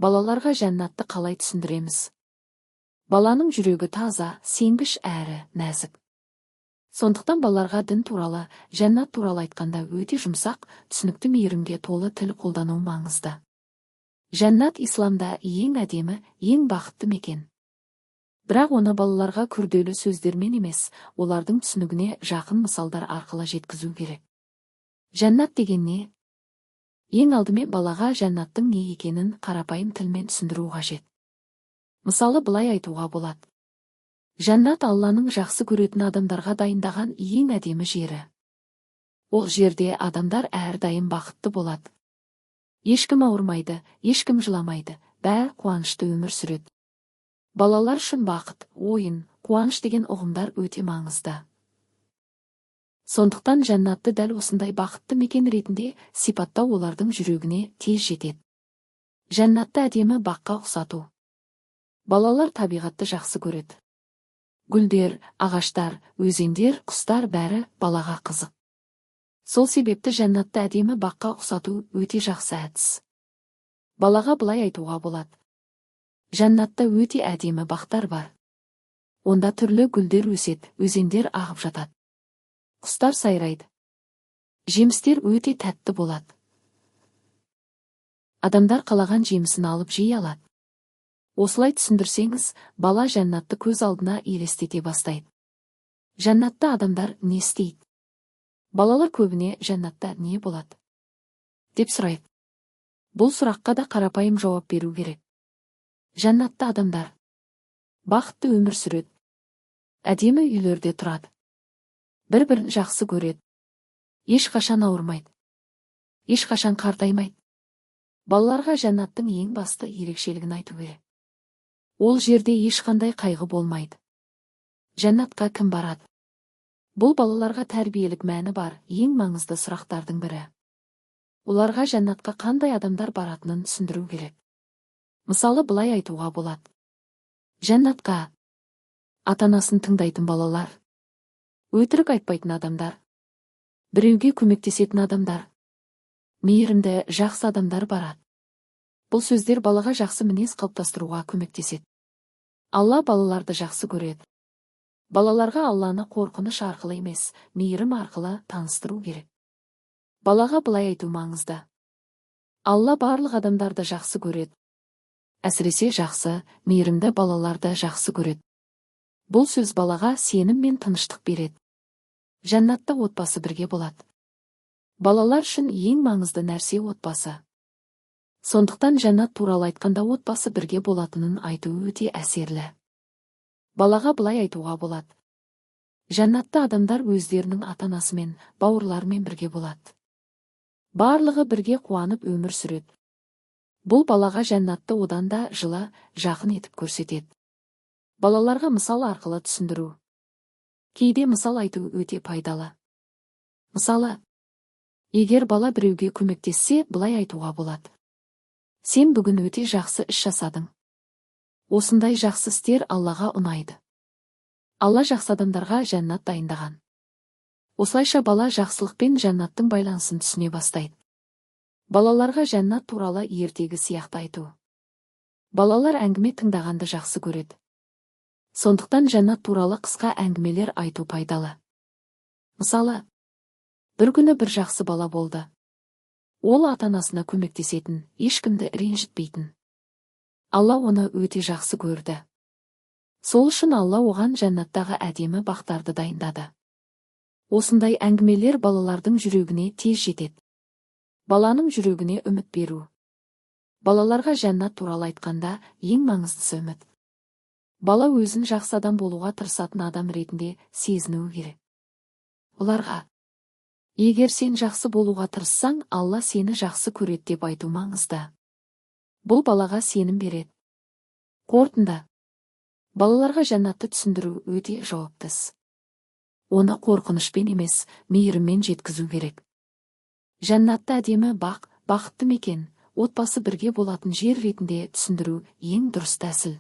Балаларға жәннатты қалай түсіндіреміз? Баланың жүрегі таза, сенгіш әрі нәзік. Сондықтан балаларға дін туралы, жәннат туралы айтқанда өте жұмсақ, түсінікті мейірімге толы тіл қолдану маңызды. Жәннат исламда ең әдемі, ең бақытты мекен. Бірақ оны балаларға күрделі сөздермен емес, олардың түсінігіне жақын мысалдар арқылы жеткізу керек. Жәннат деген не? Ең алдымен балаға жәннаттың не екенін қарапайым тілмен түсіндіру қажет. Мысалы былай айтуға болады. Жәннат Алланың жақсы көретін адамдарға дайындаған ең әдемі жері. Ол жерде адамдар әрдайым бақытты болады. Ешкім ауырмайды, ешкім жыламайды, бәрі қуанышты өмір сүреді. Балалар үшін бақыт, ойын, қуаныш деген ұғымдар өте маңызды. Сондықтан жәннатты дәл осындай бақытты мекен ретінде сипаттау олардың жүрегіне тез жетеді. Жәннатты әдемі баққа ұқсату. Балалар табиғатты жақсы көреді. Гүлдер, ағаштар, өзендер, құстар бәрі балаға қызық. Сол себепті жәннатты әдемі баққа ұқсату өте жақсы әдіс. Балаға былай айтуға болады. Жәннатта өте әдемі бақтар бар. Онда түрлі гүлдер өседі, өзендер ағып жатады. Құстар сайрайды. Жемістер өте тәтті болады. Адамдар қалаған жемісін алып жей алады. Осылай түсіндірсеңіз, бала жәннатты көз алдына елестете бастайды. Жәннатта адамдар не істейді? Балалар көбіне жәннатта не болады деп сұрайды. Бұл сұраққа да қарапайым жауап беру керек. Жәннатта адамдар бақытты өмір сүреді. Әдемі үйлерде тұрады. Бір-бірін жақсы көреді. Ешқашан ауырмайды. Ешқашан қартаймайды. Балаларға жәннаттың ең басты ерекшелігін айту керек. Ол жерде ешқандай қайғы болмайды. Жәннатқа кім барады? Бұл балаларға тәрбиелік мәні бар, ең маңызды сұрақтардың бірі. Оларға жәннатқа қандай адамдар баратынын түсіндіру керек. Мысалы былай айтуға болады. Жәннатқа ата-анасын тыңдайтын балалар, өтірік айтпайтын адамдар, біреуге көмектесетін адамдар, мейірімді, жақсы адамдар барады. Бұл сөздер балаға жақсы мінез қалыптастыруға көмектеседі. Алла балаларды жақсы көреді. Балаларға Алланы қорқыныш арқылы емес, мейірім арқылы таныстыру керек. Балаға былай айту маңызды. Алла барлық адамдарды жақсы көреді. Әсіресе жақсы, мейірімді балаларды жақсы көреді. Бұл сөз балаға сенім мен тыныштық береді. Жәннатта отбасы бірге болады. Балалар үшін ең маңызды нәрсе отбасы. Сондықтан жәннат туралы айтқанда отбасы бірге болатынын айту өте әсерлі. Балаға былай айтуға болады. Жәннатта адамдар өздерінің ата-анасымен, бауырларымен бірге болады. Барлығы бірге қуанып өмір сүреді. Бұл балаға жәннатты одан да жылы, жақын етіп көрсетеді. Балаларға мысал арқылы түсіндіру. Кейде мысал айту өте пайдалы. Мысалы, егер бала біреуге көмектессе, былай айтуға болады. Сен бүгін өте жақсы іс жасадың. Осындай жақсы істер Аллаға ұнайды. Алла жақсы адамдарға жәннат дайындаған. Осылайша бала жақсылық пен жәннаттың байланысын түсіне бастайды. Балаларға жәннат туралы ертегі сияқты айту. Балалар әңгіме тыңдағанды жақсы көреді. Сондықтан жәннат туралы қысқа әңгімелер айту пайдалы. Мысалы, бір күні бір жақсы бала болды. Ол ата-анасына көмектесетін, ешкімді ренжітпейтін. Алла оны өте жақсы көрді. Сол үшін Алла оған жәннаттағы әдемі бақтарды дайындады. Осындай әңгімелер балалардың жүрегіне тез жетеді. Баланың жүрегіне үміт беру. Балаларға жәннат туралы айтқанда ең маңыздысы үміт. Бала өзін жақсы адам болуға тырысатын адам ретінде сезінуі керек. Оларға, егер сен жақсы болуға тырыссаң, Алла сені жақсы көреді деп айту маңызды. Бұл балаға сенім береді. Қорытынды. Балаларға жәннатты түсіндіру өте жауапты іс. Оны қорқынышпен емес, мейіріммен жеткізу керек. Жәннатты әдемі бақ, бақытты мекен, отбасы бірге болатын жер ретінде түсіндіру ең дұрыс тәсіл.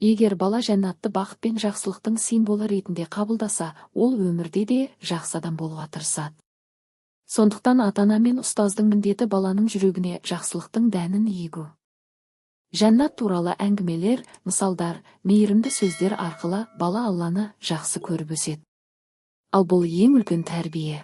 Егер бала жәннатты бақыт пен жақсылықтың символы ретінде қабылдаса, ол өмірде де жақсы адам болуға тырысады. Сондықтан ата-ана мен ұстаздың міндеті баланың жүрегіне жақсылықтың дәнін егу. Жәннат туралы әңгімелер, мысалдар, мейірімді сөздер арқылы бала Алланы жақсы көріп өседі. Ал бұл ең үлкен тәрбие.